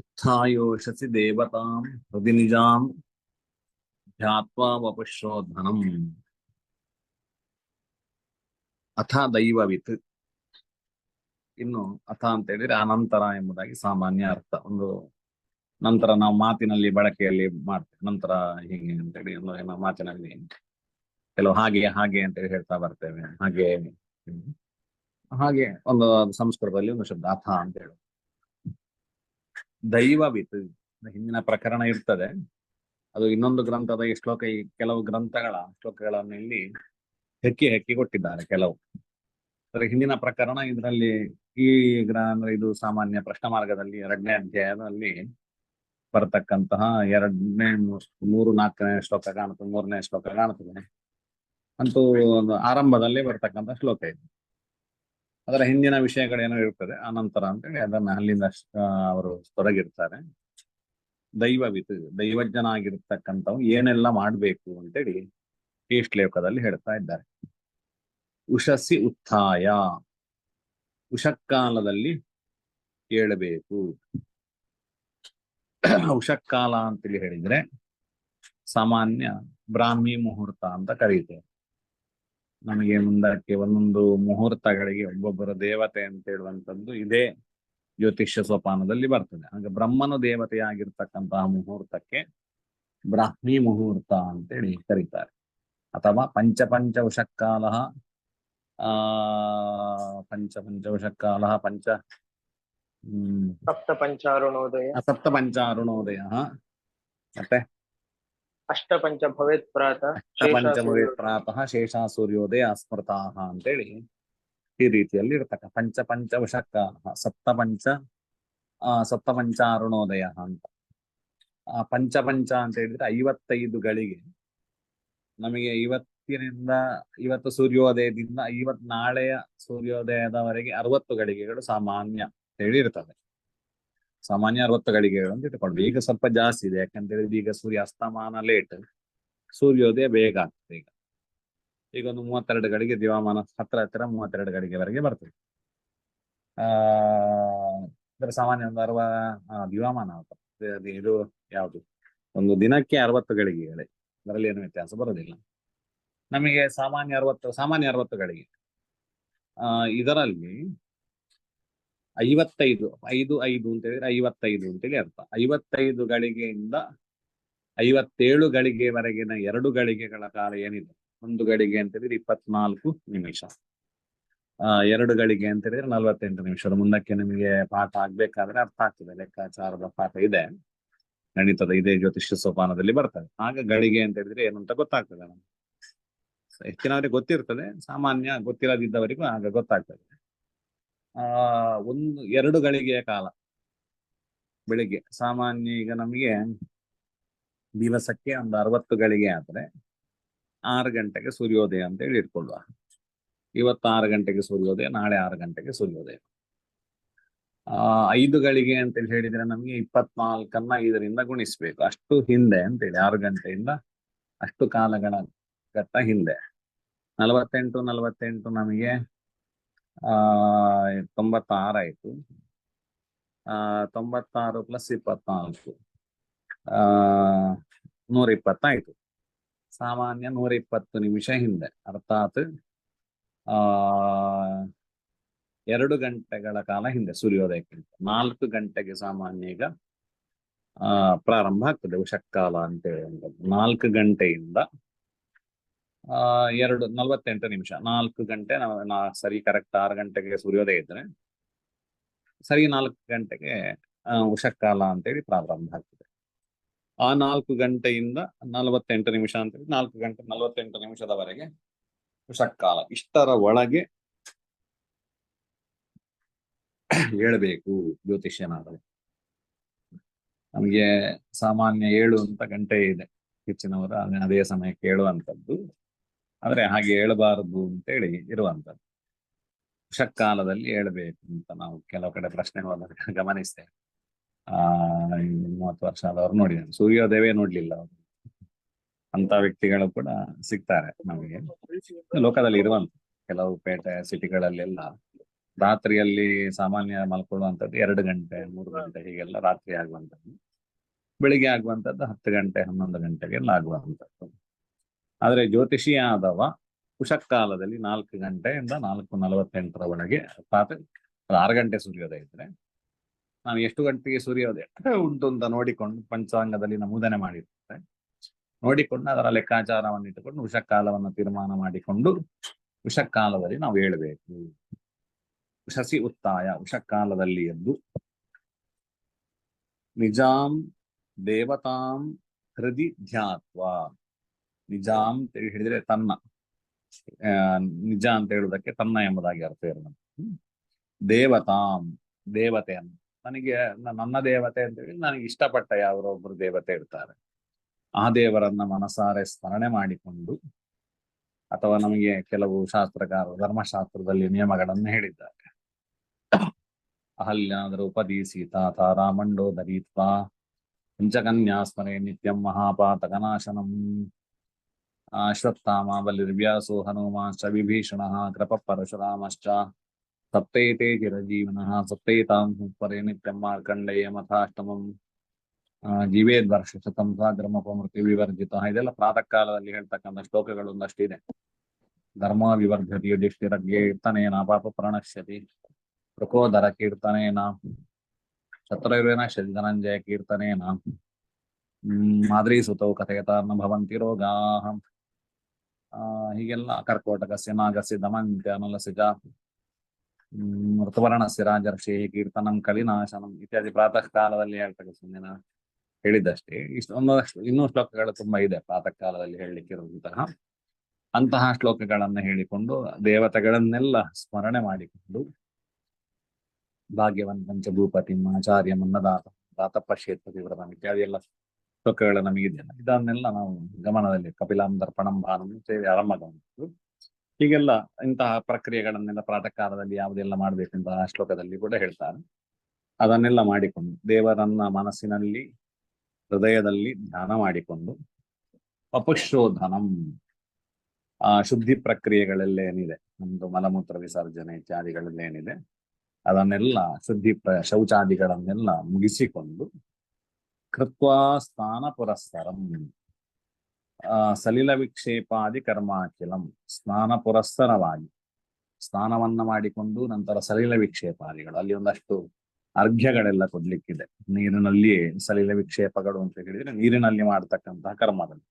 ಉತ್ಥಾಯೋಷಸಿ ದೇವತಾಂ ಹೃದಿ ನಿಜಾಂ ಧ್ಯಾತ್ವಾ ವಪುಶ್ರೋಧನಂ ಅಥ ದೈವವಿತ್. ಇನ್ನು ಅಥ ಅಂತ ಹೇಳಿದ್ರೆ ಅನಂತರ ಎಂಬುದಾಗಿ ಸಾಮಾನ್ಯ ಅರ್ಥ. ಒಂದು ನಂತರ ನಾವು ಮಾತಿನಲ್ಲಿ ಬಳಕೆಯಲ್ಲಿ ಮಾಡ್ತೇವೆ. ನಂತರ ಹೀಗೆ ಅಂತೇಳಿ ಏನೋ ಮಾತಿನಲ್ಲಿ ಕೆಲವು ಹಾಗೆ ಹಾಗೆ ಅಂತೇಳಿ ಹೇಳ್ತಾ ಬರ್ತೇವೆ. ಹಾಗೆ ಹಾಗೆ ಒಂದು ಸಂಸ್ಕೃತದಲ್ಲಿ ಒಂದು ಶಬ್ದ ಅಥ ಅಂತ ಹೇಳು. ದೈವವಿತ್ ಹಿಂದಿನ ಪ್ರಕರಣ ಇರ್ತದೆ. ಅದು ಇನ್ನೊಂದು ಗ್ರಂಥದ ಈ ಶ್ಲೋಕ, ಈ ಕೆಲವು ಗ್ರಂಥಗಳ ಶ್ಲೋಕಗಳನ್ನು ಇಲ್ಲಿ ಹೆಕ್ಕಿ ಹೆಕ್ಕಿ ಕೊಟ್ಟಿದ್ದಾರೆ ಕೆಲವು. ಅದರ ಹಿಂದಿನ ಪ್ರಕರಣ ಇದರಲ್ಲಿ ಈ ಅಂದ್ರೆ ಇದು ಸಾಮಾನ್ಯ ಪ್ರಶ್ನ ಮಾರ್ಗದಲ್ಲಿ 2ನೇ ಅಧ್ಯಾಯದಲ್ಲಿ ಬರತಕ್ಕಂತಹ 2, 3, 4ನೇ ಶ್ಲೋಕ ಕಾಣುತ್ತದೆ, 3ನೇ ಶ್ಲೋಕ ಕಾಣುತ್ತದೆ. ಅಂತೂ ಒಂದು ಆರಂಭದಲ್ಲಿ ಬರ್ತಕ್ಕಂಥ ಶ್ಲೋಕ ಇದು. ಅದರ ಹಿಂದಿನ ವಿಷಯಗಳೇನೋ ಇರ್ತದೆ ಅನಂತರ ಅಂತೇಳಿ ಅದನ್ನ ಅಲ್ಲಿಂದ ಅವರು ತೊಡಗಿರ್ತಾರೆ. ದೈವವಿತ್, ದೈವಜ್ಞನಾಗಿರ್ತಕ್ಕಂಥವು ಏನೆಲ್ಲ ಮಾಡ್ಬೇಕು ಅಂತೇಳಿ ಈ ಶ್ಲೋಕದಲ್ಲಿ ಹೇಳ್ತಾ ಇದ್ದಾರೆ. ಉಷಸ್ಸಿ ಉತ್ಥಾಯ, ಉಷಕ್ಕಾಲದಲ್ಲಿ ಏಳಬೇಕು. ಉಷಕ್ಕಾಲ ಅಂತೇಳಿ ಹೇಳಿದ್ರೆ ಸಾಮಾನ್ಯ ಬ್ರಾಹ್ಮಿ ಮುಹೂರ್ತ ಅಂತ ಕರೀತೇವೆ. ನಮಗೆ ಮುಂದಕ್ಕೆ ಒಂದೊಂದು ಮುಹೂರ್ತಗಳಿಗೆ ಒಬ್ಬೊಬ್ಬರ ದೇವತೆ ಅಂತ ಹೇಳುವಂಥದ್ದು ಇದೇ ಜ್ಯೋತಿಷ್ಯ ಸೋಪಾನದಲ್ಲಿ ಬರ್ತದೆ. ಹಾಗೆ ಬ್ರಹ್ಮನು ದೇವತೆಯಾಗಿರ್ತಕ್ಕಂತಹ ಮುಹೂರ್ತಕ್ಕೆ ಬ್ರಾಹ್ಮಿ ಮುಹೂರ್ತ ಅಂತೇಳಿ ಕರೀತಾರೆ. ಅಥವಾ ಪಂಚ ಉಷಕ್ಕಾಲ, ಪಂಚ ಉಷಕ್ಕಾಲ, ಸಪ್ತಪಂಚ ಅರುಣೋದಯ, ಮತ್ತೆ ಅಷ್ಟಪಂಚ ಭವೇತ್ ಪ್ರಾತಃ, ಶೇಷ ಸೂರ್ಯೋದಯ ಸ್ಮೃತಾಹ ಅಂತೇಳಿ ಈ ರೀತಿಯಲ್ಲಿ ಇರ್ತಕ್ಕ ಪಂಚ ಉಷಕ್ಕಾಲ, ಸಪ್ತಪಂಚ ಅರುಣೋದಯ ಅಂತ. ಪಂಚ ಅಂತ ಹೇಳಿದ್ರೆ 55 ಗಳಿಗೆ. ನಮಗೆ ಇವತ್ತು ಸೂರ್ಯೋದಯದಿಂದ ನಾಳೆಯ ಸೂರ್ಯೋದಯದವರೆಗೆ 60 ಗಳಿಗೆಗಳು ಸಾಮಾನ್ಯ ಹೇಳಿ ಇರ್ತದೆ. ಸಾಮಾನ್ಯ 60 ಗಳಿಗೆಗಳು ಅಂತ ಇಟ್ಕೊಂಡ್ವಿ. ಈಗ ಸ್ವಲ್ಪ ಜಾಸ್ತಿ ಇದೆ, ಯಾಕಂತ ಹೇಳಿದ್ರೆ ಈಗ ಸೂರ್ಯ ಅಸ್ತಮಾನ ಲೇಟ್, ಸೂರ್ಯೋದಯ ಬೇಗ ಆಗ್ತದೆ. ಈಗ ಒಂದು 32 ಗಳಿಗೆ ದಿವಾಮಾನ ಹತ್ರ 32 ಗಳಿಗೆವರೆಗೆ ಬರ್ತದೆ. ಅಂದ್ರೆ ಸಾಮಾನ್ಯ ಒಂದು 60 ದಿವಾಮಾನ ಆಗ್ತದೆ. ಇದು ಯಾವುದು ಒಂದು ದಿನಕ್ಕೆ 60 ಗಳಿಗೆಗಳೇ, ಅದರಲ್ಲಿ ಏನು ವ್ಯತ್ಯಾಸ ಬರೋದಿಲ್ಲ. ನಮಗೆ ಸಾಮಾನ್ಯ 60 ಗಳಿಗೆ. ಇದರಲ್ಲಿ 55 ಅಂತ ಹೇಳಿದ್ರೆ 55 ಅಂತೇಳಿ ಅರ್ಥ. 55 ಗಳಿಗೆಯಿಂದ 57 ಗಳಿಗೆವರೆಗಿನ 2 ಗಳಿಗೆಗಳ ಕಾಲ ಏನಿದೆ, 1 ಗಳಿಗೆ ಅಂತ ಹೇಳಿದ್ರೆ 24 ನಿಮಿಷ, 2 ಗಳಿಗೆ ಅಂತ ಹೇಳಿದ್ರೆ 48 ನಿಮಿಷ. ಮುಂದಕ್ಕೆ ನಿಮಗೆ ಪಾಠ ಆಗ್ಬೇಕಾದ್ರೆ ಅರ್ಥ ಆಗ್ತದೆ, ಲೆಕ್ಕಾಚಾರದ ಪಾಠ ಇದೆ, ಗಣಿತದ ಇದೇ ಜ್ಯೋತಿಷ್ಯ ಸೋಪಾನದಲ್ಲಿ ಬರ್ತದೆ. ಆಗ ಗಳಿಗೆ ಅಂತ ಹೇಳಿದ್ರೆ ಏನಂತ ಗೊತ್ತಾಗ್ತದೆ. ನಮ್ಗೆ ಹೆಚ್ಚಿನವರಿಗೆ ಗೊತ್ತಿರ್ತದೆ, ಸಾಮಾನ್ಯ ಗೊತ್ತಿಲ್ಲದಿದ್ದವರಿಗೂ ಆಗ ಗೊತ್ತಾಗ್ತದೆ. 2 ಗಳಿಗೆಯ ಕಾಲ ಬೆಳಿಗ್ಗೆ ಸಾಮಾನ್ಯ. ಈಗ ನಮಗೆ ದಿವಸಕ್ಕೆ ಒಂದು 60 ಗಳಿಗೆ ಆದ್ರೆ 6 ಗಂಟೆಗೆ ಸೂರ್ಯೋದಯ ಅಂತ ಹೇಳಿ ಇಟ್ಕೊಳ್ಳುವ. ಇವತ್ತು 6 ಗಂಟೆಗೆ ಸೂರ್ಯೋದಯ, ನಾಳೆ 6 ಗಂಟೆಗೆ ಸೂರ್ಯೋದಯ. 5 ಗಳಿಗೆ ಅಂತ ಹೇಳಿದ್ರೆ ನಮಗೆ 24 5ರಿಂದ ಗುಣಿಸ್ಬೇಕು, ಅಷ್ಟು ಹಿಂದೆ ಅಂತೇಳಿ. 6 ಗಂಟೆಯಿಂದ ಅಷ್ಟು ಕಾಲಗಳ ಗಟ್ಟ ಹಿಂದೆ. 48 ನಮಗೆ 96 ಆಯ್ತು. 96 + 24 120 ಆಯ್ತು. ಸಾಮಾನ್ಯ 120 ನಿಮಿಷ ಹಿಂದೆ, ಅರ್ಥಾತ್ 2 ಗಂಟೆಗಳ ಕಾಲ ಹಿಂದೆ ಸೂರ್ಯೋದಯಕ್ಕಿಂತ 4 ಗಂಟೆಗೆ ಸಾಮಾನ್ಯ ಈಗ ಪ್ರಾರಂಭ ಆಗ್ತದೆ ಉಷಕ್ಕಾಲ ಅಂತ ಹೇಳುವಂಥದ್ದು. 4 ಗಂಟೆಯಿಂದ 48 ನಿಮಿಷ, 4 ಗಂಟೆ ಸರಿ ಕರೆಕ್ಟ್ 6 ಗಂಟೆಗೆ ಸೂರ್ಯೋದಯ ಇದ್ರೆ ಸರಿ 4 ಗಂಟೆಗೆ ಉಷಕ್ಕಾಲ ಅಂತೇಳಿ ಪ್ರಾರಂಭ ಆಗ್ತದೆ. ಆ 4 ಗಂಟೆಯಿಂದ 48 ನಿಮಿಷ ಅಂತೇಳಿ 4 ಗಂಟೆ 48 ನಿಮಿಷದವರೆಗೆ ಉಷಕ್ಕಾಲ. ಇಷ್ಟರ ಒಳಗೆ ಹೇಳ್ಬೇಕು ಜ್ಯೋತಿಷ್ಯನಾದರೆ. ನಮಗೆ ಸಾಮಾನ್ಯ 7 ಅಂತ ಗಂಟೆ ಇದೆ, ಹೆಚ್ಚಿನವರು ಅದೇ ಸಮಯಕ್ಕೆ ಹೇಳುವಂಥದ್ದು. ಆದ್ರೆ ಹಾಗೆ ಹೇಳಬಾರದು ಅಂತೇಳಿ ಇರುವಂಥದ್ದು. ಉಷಕ್ಕಾಲದಲ್ಲಿ ಹೇಳ್ಬೇಕು ಅಂತ ನಾವು ಕೆಲವು ಕಡೆ ಪ್ರಶ್ನೆ ಗಮನಿಸ್ತೇವೆ. 30 ವರ್ಷ ಆದವ್ರು ನೋಡಿದ್ದೇನೆ, ಸೂರ್ಯೋದಯವೇ ನೋಡ್ಲಿಲ್ಲ ಅವರು. ಅಂತ ವ್ಯಕ್ತಿಗಳು ಕೂಡ ಸಿಗ್ತಾರೆ ನಮಗೆ ಲೋಕದಲ್ಲಿ ಇರುವಂತ ಕೆಲವು ಪೇಟೆ ಸಿಟಿಗಳಲ್ಲೆಲ್ಲ ರಾತ್ರಿಯಲ್ಲಿ ಸಾಮಾನ್ಯ ಮಲ್ಕೊಳ್ಳುವಂಥದ್ದು 2 ಗಂಟೆ 3 ಗಂಟೆ ಹೀಗೆಲ್ಲ ರಾತ್ರಿ ಆಗುವಂಥದ್ದು, ಬೆಳಿಗ್ಗೆ ಆಗುವಂಥದ್ದು 10 ಗಂಟೆ 11 ಗಂಟೆಗೆಲ್ಲ ಆಗುವಂಥದ್ದು. ಆದ್ರೆ ಜ್ಯೋತಿಷಿ ಆದವ ಉಷಕ್ಕಾಲದಲ್ಲಿ 4 ಗಂಟೆಯಿಂದ 4:48 ಒಳಗೆ ಅರ್ಥಾತ್ 6 ಗಂಟೆ ಸೂರ್ಯೋದಯ ಇದ್ರೆ ನಾವು ಎಷ್ಟು ಗಂಟೆಗೆ ಸೂರ್ಯೋದಯ ಉಂಟು ಅಂತ ನೋಡಿಕೊಂಡು ಪಂಚಾಂಗದಲ್ಲಿ ನಮೂದನೆ ಮಾಡಿರ್ತಾರೆ, ನೋಡಿಕೊಂಡು ಅದರ ಲೆಕ್ಕಾಚಾರವನ್ನು ಇಟ್ಟುಕೊಂಡು ಉಷಕ್ಕಾಲವನ್ನು ತೀರ್ಮಾನ ಮಾಡಿಕೊಂಡು ಉಷಕ್ಕಾಲದಲ್ಲಿ ನಾವು ಹೇಳಬೇಕು. ಉಷಸಿ ಉತ್ತಾಯ, ಉಷಕ್ಕಾಲದಲ್ಲಿ ಎದ್ದು ನಿಜಾಂ ದೇವತಾಂ ಹೃದಿ ಧ್ಯಾತ್ವ. ನಿಜಾಂ ಅಂತ ಹೇಳಿದ್ರೆ ತನ್ನ, ನಿಜ ಅಂತ ಹೇಳುವುದಕ್ಕೆ ತನ್ನ ಎಂಬುದಾಗಿ ಅರ್ಥ ಇರೋದು. ದೇವತಾಂ ದೇವತೆಯನ್ನು, ನನಗೆ ನನ್ನ ದೇವತೆ ಅಂತ ಹೇಳಿ ನನಗೆ ಇಷ್ಟಪಟ್ಟ ಯಾವರೊಬ್ಬರು ದೇವತೆ ಇರ್ತಾರೆ, ಆ ದೇವರನ್ನ ಮನಸಾರೆ ಸ್ಮರಣೆ ಮಾಡಿಕೊಂಡು, ಅಥವಾ ನಮಗೆ ಕೆಲವು ಶಾಸ್ತ್ರಕಾರರು ಧರ್ಮಶಾಸ್ತ್ರದಲ್ಲಿ ನಿಯಮಗಳನ್ನು ಹೇಳಿದ್ದಾರೆ. ಅಹಲ್ಯಾದ್ರ ಉಪದೀಸೀತ ತಾರಾಮಂಡೋ ಧರೀತ್ವ ಪಂಚಕನ್ಯಾ ಸ್ಮರೆ ನಿತ್ಯಂ ಮಹಾಪಾತಕನಾಶನಂ. ಅಶ್ವತ್ಥಾಮ ಬಲಿರ್ವ್ಯಾಸೋ ಹನುಮಾಶ್ಚ ವಿಭೀಷಣ ಕೃಪ ಪರಶುರಾಮಶ್ಚ ಸಪ್ತೈತೆ ಚಿರಜೀವನಃ ಸಪ್ತೈತಾಂ ಪರೇ ನಿತ್ಯಂ ಮಾರ್ಕಂಡೇಯ ಮಥಾಷ್ಟಮಂ ಜೀವೇದ್ವರ್ಷ ಶತಂ ಸಾಗ್ರಮಪಮೃತಿ ವಿವರ್ಜಿತ. ಇದೆಲ್ಲ ಪ್ರಾತಃ ಕಾಲದಲ್ಲಿ ಹೇಳ್ತಕ್ಕಂಥ ಶ್ಲೋಕಗಳು ಒಂದಷ್ಟಿದೆ. ಧರ್ಮ ವಿವರ್ಧತಿ ಯುಧಿಷ್ಠಿರಜ್ಞೆ ಕೀರ್ತನೇನ ಪಾಪ ಪ್ರಣಶ್ಯತಿ ಪ್ರಕೋದರ ಕೀರ್ತನೇನ ಶತ್ರುರ್ವಿನ ಧನಂಜಯ ಕೀರ್ತನೇನ ಮಾದ್ರೀಸುತೌ ಕಥಯತಾರ್ನ ಭವಂತಿ ರೋಗಾಃ. ಹೀಗೆಲ್ಲ ಕರ್ಕೋಟಕಸ್ಯ ನಾಗಸ್ಯ ದಮಂತ್ಯ ಅನಲಸಿಜ ಋತುವರ್ಣಸ್ಯ ರಾಜರ್ಷಿ ಕೀರ್ತನಂ ಕಲಿನಾಶನಂ ಇತ್ಯಾದಿ ಪ್ರಾತಃ ಕಾಲದಲ್ಲಿ ಹೇಳ್ತಕ್ಕಂಥ ಹೇಳಿದ್ದಷ್ಟೇ. ಇನ್ನೂ ಶ್ಲೋಕಗಳು ತುಂಬಾ ಇದೆ ಪ್ರಾತಃ ಕಾಲದಲ್ಲಿ ಹೇಳಲಿಕ್ಕಿರುವಂತಹ. ಅಂತಹ ಶ್ಲೋಕಗಳನ್ನ ಹೇಳಿಕೊಂಡು ದೇವತೆಗಳನ್ನೆಲ್ಲ ಸ್ಮರಣೆ ಮಾಡಿಕೊಂಡು ಭಾಗ್ಯವನ್ ಪಂಚಭೂಪತಿ ಆಚಾರ್ಯ ಮನ್ನದಾತ ದಾತಪ್ಪ ಕ್ಷೇತ್ರ ವ್ರತಂ ಇತ್ಯಾದಿ ಎಲ್ಲ ಶ್ಲೋಕಗಳು ನಮಗಿದೆಯಲ್ಲ, ಇದನ್ನೆಲ್ಲ ನಾವು ಗಮನದಲ್ಲಿ ಕಪಿಲಾಂ ದರ್ಪಣಂ ಭಾನಂ ಸೇವೆ ಆರಂಭಗೊಂಡು ಹೀಗೆಲ್ಲ ಇಂತಹ ಪ್ರಕ್ರಿಯೆಗಳನ್ನೆಲ್ಲ ಪ್ರಾತಃ ಕಾಲದಲ್ಲಿ ಯಾವುದೆಲ್ಲ ಮಾಡ್ಬೇಕಂತ ಆ ಶ್ಲೋಕದಲ್ಲಿ ಕೂಡ ಹೇಳ್ತಾರೆ. ಅದನ್ನೆಲ್ಲ ಮಾಡಿಕೊಂಡು ದೇವರನ್ನ ಮನಸ್ಸಿನಲ್ಲಿ ಹೃದಯದಲ್ಲಿ ಧ್ಯಾನ ಮಾಡಿಕೊಂಡು ಅಪಶೋಧನಂ, ಶುದ್ಧಿ ಪ್ರಕ್ರಿಯೆಗಳೆಲ್ಲೇನಿದೆ ನಮ್ದು ಮಲಮೂತ್ರ ವಿಸರ್ಜನೆ ಇತ್ಯಾದಿಗಳಲ್ಲೇನಿದೆ ಅದನ್ನೆಲ್ಲ ಶೌಚಾದಿಗಳನ್ನೆಲ್ಲ ಮುಗಿಸಿಕೊಂಡು ಕೃತ್ವಾ ಸ್ನಾನ ಪುರಸ್ಸರಂ ಸಲಿಲ ವಿಕ್ಷೇಪಾದಿ ಕರ್ಮಾಖಿಲಂ, ಸ್ನಾನ ಪುರಸ್ಸರವಾಗಿ ಸ್ನಾನವನ್ನ ಮಾಡಿಕೊಂಡು ನಂತರ ಸಲಿಲ ವಿಕ್ಷೇಪಾದಿಗಳು, ಅಲ್ಲಿ ಒಂದಷ್ಟು ಅರ್ಘ್ಯಗಳೆಲ್ಲ ಕೊಡ್ಲಿಕ್ಕಿದೆ. ನೀರಿನಲ್ಲಿಯೇ ಸಲಿಲ ವಿಕ್ಷೇಪಗಳು ಅಂತ ಹೇಳಿದ್ರೆ ನೀರಿನಲ್ಲಿ ಮಾಡತಕ್ಕಂತಹ ಕರ್ಮಗಳು.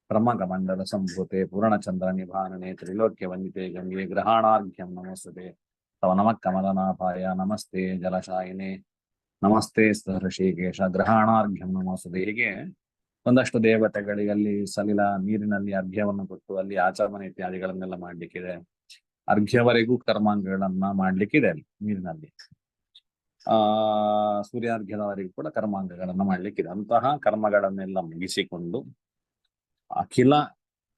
ಬ್ರಹ್ಮಕಮಂಡಲ ಸಂಭೂತೆ ಪೂರ್ಣಚಂದ್ರ ನಿಭಾನನೆ ತ್ರಿಲೋಕ್ಯ ವಂದಿತೆ ಗಂಗೆ ಗ್ರಹಣಾರ್ಘ್ಯಂ ನಮಸ್ತೆ ತವ ನಮಃ ಕಮಲನಾಭಾಯ ನಮಸ್ತೆ ಜಲಶಾಯಿನೇ ನಮಸ್ತೆ ಋಷಿಕೇಶ ಗ್ರಹಣಾರ್ಘ್ಯಂ ನಮಸ್ತೆ. ಹೀಗೆ ಒಂದಷ್ಟು ದೇವತೆಗಳಿಗೆ ಅಲ್ಲಿ ಸಲಿಲ ನೀರಿನಲ್ಲಿ ಅರ್ಘ್ಯವನ್ನು ಕೊಟ್ಟು ಅಲ್ಲಿ ಆಚಮನೆ ಇತ್ಯಾದಿಗಳನ್ನೆಲ್ಲ ಮಾಡ್ಲಿಕ್ಕಿದೆ. ಅರ್ಘ್ಯವರೆಗೂ ಕರ್ಮಾಂಗಗಳನ್ನ ಮಾಡ್ಲಿಕ್ಕಿದೆ ಅಲ್ಲಿ ನೀರಿನಲ್ಲಿ. ಸೂರ್ಯಾರ್ಘ್ಯದವರೆಗೂ ಕೂಡ ಕರ್ಮಾಂಗಗಳನ್ನ ಮಾಡ್ಲಿಕ್ಕಿದೆ. ಅಂತಹ ಕರ್ಮಗಳನ್ನೆಲ್ಲ ಮುಗಿಸಿಕೊಂಡು ಅಖಿಲ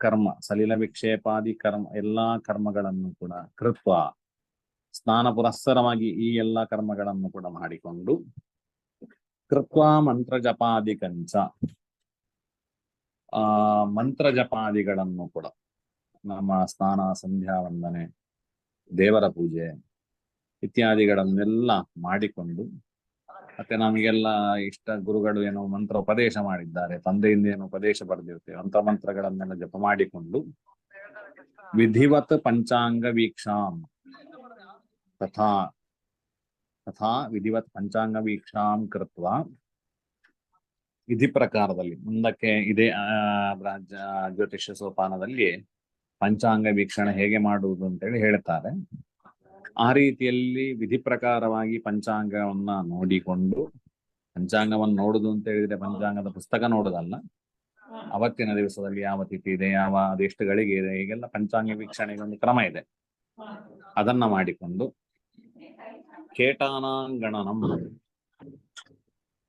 ಕರ್ಮ ಸಲಿಲ ವಿಕ್ಷೇಪಾದಿ ಕರ್ಮ ಎಲ್ಲಾ ಕರ್ಮಗಳನ್ನು ಕೂಡ ಕೃತ್ವ ಸ್ನಾನ ಪುರಸ್ಸರವಾಗಿ ಈ ಎಲ್ಲಾ ಕರ್ಮಗಳನ್ನು ಕೂಡ ಮಾಡಿಕೊಂಡು ಕೃತ್ವ ಮಂತ್ರ ಜಪಾದಿ ಕಂಚ ಮಂತ್ರ ಜಪಾದಿಗಳನ್ನು ಕೂಡ ನಮ್ಮ ಸ್ನಾನ ಸಂಧ್ಯಾ ವಂದನೆ ದೇವರ ಪೂಜೆ ಇತ್ಯಾದಿಗಳನ್ನೆಲ್ಲ ಮಾಡಿಕೊಂಡು, ಮತ್ತೆ ನಮಗೆಲ್ಲ ಇಷ್ಟ ಗುರುಗಳು ಏನೋ ಮಂತ್ರ ಉಪದೇಶ ಮಾಡಿದ್ದಾರೆ, ತಂದೆಯಿಂದ ಏನೋ ಉಪದೇಶ ಬರೆದಿರ್ತೇವೆ, ಅಂತ ಮಂತ್ರಗಳನ್ನೆಲ್ಲ ಜಪ ಮಾಡಿಕೊಂಡು ವಿಧಿವತ್ ಪಂಚಾಂಗ ವೀಕ್ಷಾಂ ತಥಾ ತಥಾ ವಿಧಿವತ್ ಪಂಚಾಂಗ ವೀಕ್ಷಾಂ ಕೃತ್ವ ವಿಧಿ ಪ್ರಕಾರದಲ್ಲಿ ಮುಂದಕ್ಕೆ ಇದೇ ಜ್ಯೋತಿಷ್ಯ ಸೋಪಾನದಲ್ಲಿ ಪಂಚಾಂಗ ವೀಕ್ಷಣೆ ಹೇಗೆ ಮಾಡುವುದು ಅಂತೇಳಿ ಹೇಳ್ತಾರೆ. ಆ ರೀತಿಯಲ್ಲಿ ವಿಧಿ ಪ್ರಕಾರವಾಗಿ ಪಂಚಾಂಗವನ್ನ ನೋಡಿಕೊಂಡು, ಪಂಚಾಂಗವನ್ನು ನೋಡುದು ಅಂತ ಹೇಳಿದ್ರೆ ಪಂಚಾಂಗದ ಪುಸ್ತಕ ನೋಡುದಲ್ಲ, ಅವತ್ತಿನ ದಿವಸದಲ್ಲಿ ಯಾವ ತಿಥಿ ಇದೆ, ಯಾವ ಅದೆಷ್ಟು ಗಳಿಗೆ ಇದೆ, ಹೀಗೆಲ್ಲ ಪಂಚಾಂಗ ವೀಕ್ಷಣೆಗೆ ಒಂದು ಕ್ರಮ ಇದೆ. ಅದನ್ನ ಮಾಡಿಕೊಂಡು ಕೇಟಾನಾಂಗಣನಂ,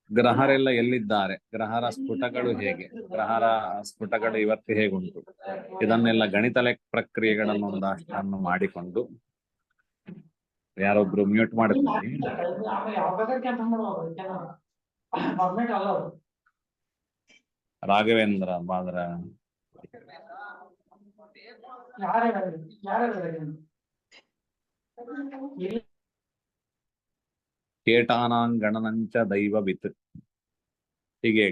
ಗ್ರಹರೆಲ್ಲ ಎಲ್ಲಿದ್ದಾರೆ, ಗ್ರಹರ ಸ್ಫುಟಗಳು ಹೇಗೆ, ಗ್ರಹರ ಸ್ಫುಟಗಳು ಇವತ್ತು ಹೇಗುಂಟು, ಇದನ್ನೆಲ್ಲ ಗಣಿತ ಪ್ರಕ್ರಿಯೆಗಳನ್ನು ಒಂದಷ್ಟನ್ನು ಮಾಡಿಕೊಂಡು. ಯಾರೊಬ್ರು ಮ್ಯೂಟ್ ಮಾಡಿದ್ವಿ. ರಾಘವೇಂದ್ರ ಬಾದ್ರ ಕೇಟಾನಾಂಗಣನಂಚ ದೈವವಿತ್. ಹೀಗೆ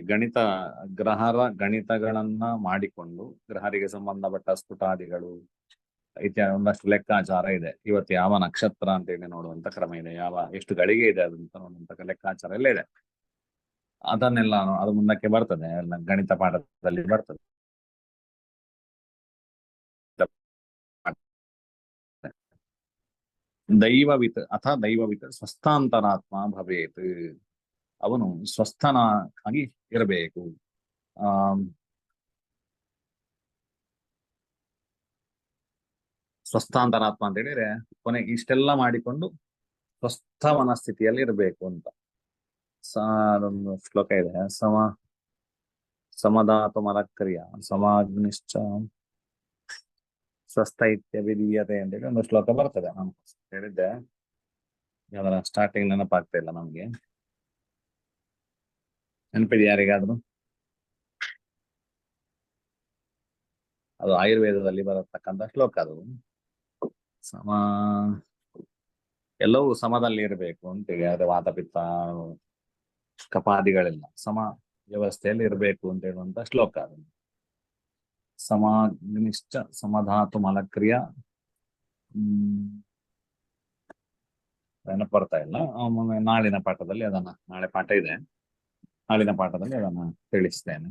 ಗ್ರಹರ ಗಣಿತಗಳನ್ನ ಮಾಡಿಕೊಂಡು ಗ್ರಹರಿಗೆ ಸಂಬಂಧಪಟ್ಟ ಸ್ಫುಟಾದಿಗಳು ಇತ್ಯಾದಿ ಒಂದಷ್ಟು ಲೆಕ್ಕಾಚಾರ ಇದೆ. ಇವತ್ತು ಯಾವ ನಕ್ಷತ್ರ ಅಂತ ಹೇಳಿ ನೋಡುವಂತ ಕ್ರಮ ಇದೆ, ಎಷ್ಟು ಗಳಿಗೆ ಇದೆ ಅದಂತ ನೋಡುವಂತ ಲೆಕ್ಕಾಚಾರ ಎಲ್ಲ ಇದೆ. ಅದನ್ನೆಲ್ಲ ಅದು ಮುಂದಕ್ಕೆ ಬರ್ತದೆ, ಎಲ್ಲ ಗಣಿತ ಪಾಠದಲ್ಲಿ ಬರ್ತದೆ. ದೈವವಿತ್ ಸ್ವಸ್ಥಾಂತರಾತ್ಮ ಭವೇತ್. ಅವನು ಸ್ವಸ್ಥನಾಗಿ ಇರಬೇಕು. ಸ್ವಸ್ಥಾಂತರಾತ್ಮ ಅಂತ ಹೇಳಿದ್ರೆ ಕೊನೆಗೆ ಇಷ್ಟೆಲ್ಲ ಮಾಡಿಕೊಂಡು ಸ್ವಸ್ಥ ಮನಸ್ಥಿತಿಯಲ್ಲಿ ಇರಬೇಕು ಅಂತ. ಅದೊಂದು ಶ್ಲೋಕ ಇದೆ, ಸಮಧಾತು ಮಲಕ್ರಿಯ ಸಮಾಗ್ನಿಶ್ಚ ಸ್ವಸ್ಥೈತ್ಯ ವಿಧೀಯತೆ ಅಂತೇಳಿ ಒಂದು ಶ್ಲೋಕ ಬರ್ತದೆ. ನಾನು ಹೇಳಿದ್ದೆ, ಅದರ ಸ್ಟಾರ್ಟಿಂಗ್ ನೆನಪಾಗ್ತಾ ಇಲ್ಲ ನಮ್ಗೆ. ನೆನಪಿದೆ ಯಾರಿಗಾದ್ರು? ಅದು ಆಯುರ್ವೇದದಲ್ಲಿ ಬರತಕ್ಕಂಥ ಶ್ಲೋಕ. ಅದು ಎಲ್ಲವೂ ಸಮದಲ್ಲಿ ಇರಬೇಕು ಅಂತೇಳಿ, ಅದೇ ವಾತಪಿತ್ತ ಕಪಾದಿಗಳೆಲ್ಲ ಸಮ ವ್ಯವಸ್ಥೆಯಲ್ಲಿ ಇರಬೇಕು ಅಂತ ಹೇಳುವಂತ ಶ್ಲೋಕ. ಅದು ಸಮಾಗ್ನಿಶ್ಚ ಸಮಧಾತು ಮಲಕ್ರಿಯ ನೆನಪು ಬರ್ತಾ ಇಲ್ಲ. ನಾಳಿನ ಪಾಠದಲ್ಲಿ ನಾಳೆ ಪಾಠ ಇದೆ, ನಾಳಿನ ಪಾಠದಲ್ಲಿ ಅದನ್ನ ತಿಳಿಸ್ತೇನೆ.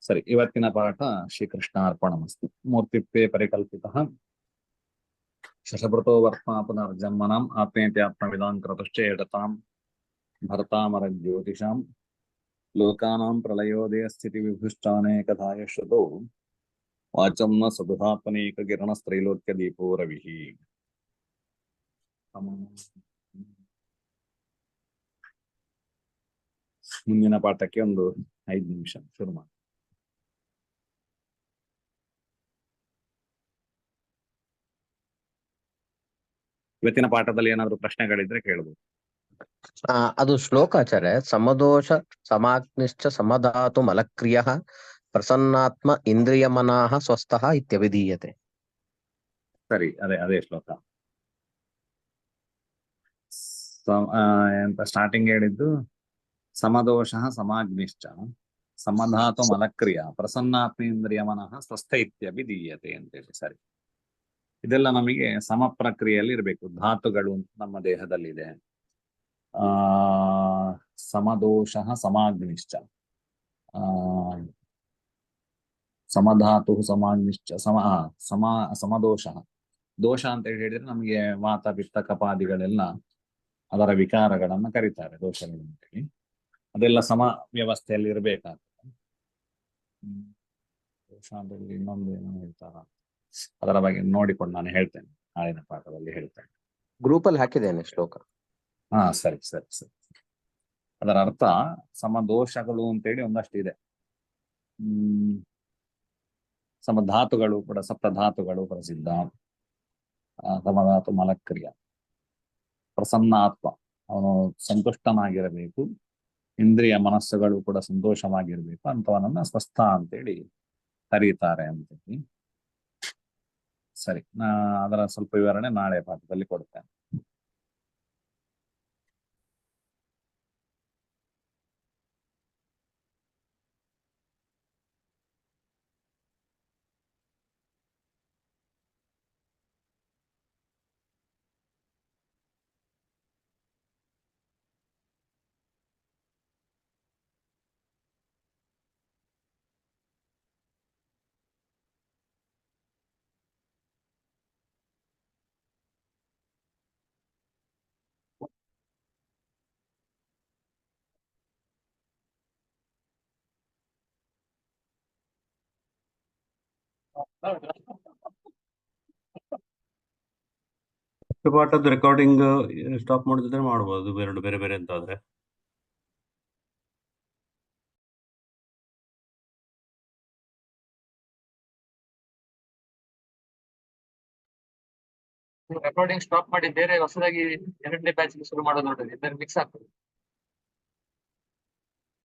ಸರಿ, ಇವತ್ತಿನ ಪಾಠ ಶ್ರೀಕೃಷ್ಣ ಅರ್ಪಣಮಸ್ತು. ಮೂರ್ತಿತ್ವೇ ಪರಿಕಲ್ಪಿತಃ ಶಶಭೃತೋ ವರ್ತ್ಮ ಪುನರ್ಜನ್ಮನಾಂ ಆತ್ಮೇತ್ಯಾತ್ಮವಿದಾಂ ಕೃತಶ್ಚೇಡತಾಂ ಭರ್ತಾಮರ ಜ್ಯೋತಿಷಾಂ ಲೋಕಾನಾಂ ಪ್ರಳಯೋದಯ ಸ್ಥಿತಿ ವಿಭುಶ್ಚಾನೇಕಧಾಯ ಶ್ರುತೋ ವಾಚಂ ನ ಸದುಧಾತ್ಮನೇಕ ಕಿರಣಸ್ತ್ರೈಲೋಕ್ಯ ದೀಪೋ ರವಿಃ. ಮುಂದಿನ ಪಾಠಕ್ಕೆ ಒಂದು 5 ನಿಮಿಷ ಶುರು ಮಾಡಿ. ಇವತ್ತಿನ ಪಾಠದಲ್ಲಿ ಏನಾದ್ರು ಪ್ರಶ್ನೆಗಳಿದ್ರೆ ಕೇಳಬಹುದು. ಅದು ಶ್ಲೋಕಾಚಾರ್ಯ, ಸಮದೋಷ ಸಮಾಗ್ನಿಶ್ಚ ಸಮಧಾತು ಮಲಕ್ರಿಯ ಪ್ರಸನ್ನಾತ್ಮ ಇಂದ್ರಿಯ ಮನಃ ಸ್ವಸ್ಥಃ ಇತ್ಯವಿಧೀಯತೆ. ಸರಿ, ಅದೇ ಶ್ಲೋಕ. ಎಂತ ಸ್ಟಾರ್ಟಿಂಗ್ ಹೇಳಿದ್ದು, ಸಮದೋಷ ಸಮಾಗ್ನಿಶ್ಚ ಸಮಧಾತು ಮಲಕ್ರಿಯ ಪ್ರಸನ್ನಾತ್ಮೇಂದ್ರಿಯ ಮನಃ ಸ್ವಸ್ಥ ಇತ್ಯಭಿಧೀಯತೆ ಅಂತೇಳಿ. ಸರಿ, ಇದೆಲ್ಲ ನಮಗೆ ಸಮ ಪ್ರಕ್ರಿಯೆಯಲ್ಲಿ ಇರಬೇಕು. ಧಾತುಗಳು ನಮ್ಮ ದೇಹದಲ್ಲಿದೆ. ಸಮದೋಷ ಸಮಾಗ್ನಿಶ್ಚ ಸಮಧಾತು ಸಮಾಗ್ನಿಶ್ಚ ಸಮದೋಷ. ದೋಷ ಅಂತ ಹೇಳಿದ್ರೆ ನಮಗೆ ವಾತ ಪಿತ್ತ ಕಪಾದಿಗಳೆಲ್ಲ ಅದರ ವಿಕಾರಗಳನ್ನ ಕರೀತಾರೆ ದೋಷಗಳು ಅಂತೇಳಿ. ಅದೆಲ್ಲ ಸಮ ವ್ಯವಸ್ಥೆಯಲ್ಲಿ ಇರಬೇಕಾಗ್ತದೆ. ದೋಷ ಅಂತ ಹೇಳಿ ಇನ್ನೊಂದು ಏನೋ ಹೇಳ್ತಾರ, ಅದರ ಬಗ್ಗೆ ನೋಡಿಕೊಂಡು ನಾನು ಹೇಳ್ತೇನೆ, ನಾಳಿನ ಪಾಠದಲ್ಲಿ ಹೇಳ್ತೇನೆ. ಗ್ರೂಪಲ್ಲಿ ಹಾಕಿದ್ದೇನೆ ಶ್ಲೋಕ. ಸರಿ. ಅದರ ಅರ್ಥ ಸಮದೋಷಗಳು ಅಂತೇಳಿ ಒಂದಷ್ಟು ಇದೆ. ಸಮಧಾತುಗಳು ಕೂಡ ಸಪ್ತಧಾತುಗಳು ಪ್ರಸಿದ್ಧ. ಸಮಧಾತು ಮಲಕ್ರಿಯ ಪ್ರಸನ್ನಾತ್ಮ, ಅವನು ಸಂತುಷ್ಟನಾಗಿರಬೇಕು. ಇಂದ್ರಿಯ ಮನಸ್ಸುಗಳು ಕೂಡ ಸಂತೋಷವಾಗಿರ್ಬೇಕು. ಅಂತವನನ್ನ ಸ್ವಸ್ಥ ಅಂತೇಳಿ ಕರೀತಾರೆ ಅಂತೇಳಿ. ಸರಿ, ಅದರ ಸ್ವಲ್ಪ ವಿವರಣೆ ನಾಳೆ ಪಾಠದಲ್ಲಿ ಕೊಡ್ತೇನೆ. ಪಾಠದ ರೆಕಾರ್ಡಿಂಗ್ ಸ್ಟಾಪ್ ಮಾಡಿದ್ರೆ ಮಾಡ್ಬೋದು, ಎರಡು ಬೇರೆ ಬೇರೆ ಅಂತ ಆದ್ರೆ. ರೆಕಾರ್ಡಿಂಗ್ ಸ್ಟಾಪ್ ಮಾಡಿ ಬೇರೆ ಹೊಸದಾಗಿ 2ನೇ ಬ್ಯಾಚ್ ಶುರು ಮಾಡೋದು ನೋಡಿ, ಮಿಕ್ಸ್ ಆಗ್ತದೆ.